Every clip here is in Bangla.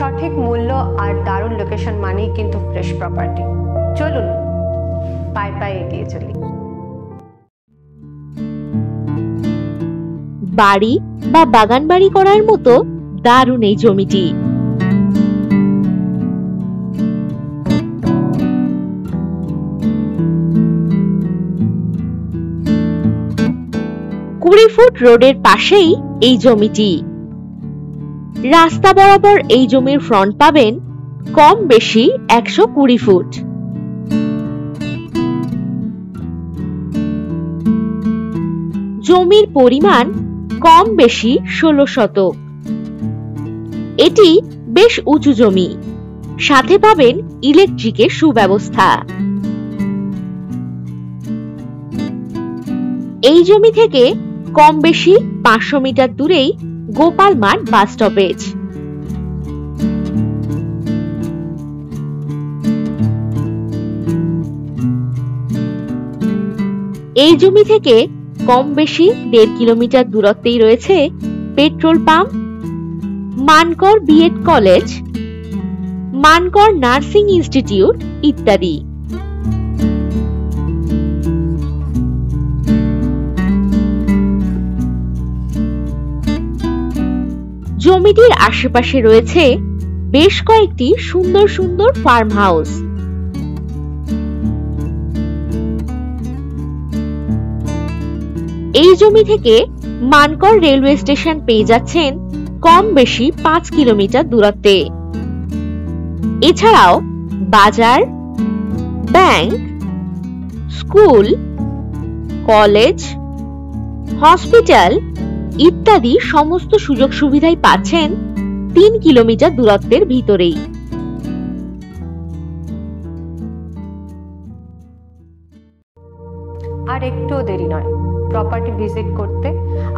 সঠিক মূল্য আর দারুণ লোকেশন মানেই কিন্তু ফ্রেশ প্রপার্টি। চলুন পায়ে পায়ে এগিয়ে চলি। বাড়ি বা বাগান বাড়ি করার মতো দারুণ এই জমিটি। কুড়ি ফুট রোডের পাশেই এই জমিটি। রাস্তা বরাবর এই জমির ফ্রন্ট পাবেন কম বেশি 120 ফুট। জমির পরিমাণ কম বেশি 16 শতক। এটি বেশ উঁচু জমি, সাথে পাবেন ইলেকট্রিকের সুব্যবস্থা। এই জমি থেকে কম বেশি 500 মিটার দূরেই গোপাল মাঠ বাস স্টপেজ। এই জমি থেকে কম বেশি 1.5 কিলোমিটার দূরত্বেই রয়েছে petrol pump, Mankar BEd college, Mankar nursing institute ইত্যাদি। জমিটির আশেপাশে রয়েছে বেশ কয়েকটি সুন্দর সুন্দর ফার্ম হাউস। এই জমি থেকে মানকর রেলওয়ে স্টেশন পেয়ে যাচ্ছেন কম বেশি 5 কিলোমিটার দূরত্বে। এছাড়াও বাজার, ব্যাংক, স্কুল, কলেজ, হসপিটাল ইত্যাদি সমস্ত সুযোগ সুবিধাই পাচ্ছেন 3 কিলোমিটার দূরত্বের ভিতরেই। আর একটু দেরি নয়, প্রপার্টি ভিজিট করতে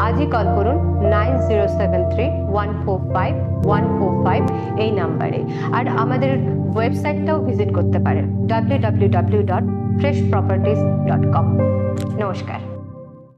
আজই কল করুন 9073145145 এই নাম্বারে। আর আমাদের ওয়েবসাইটটাও ভিজিট করতে পারেন www.freshproperties.com। নমস্কার।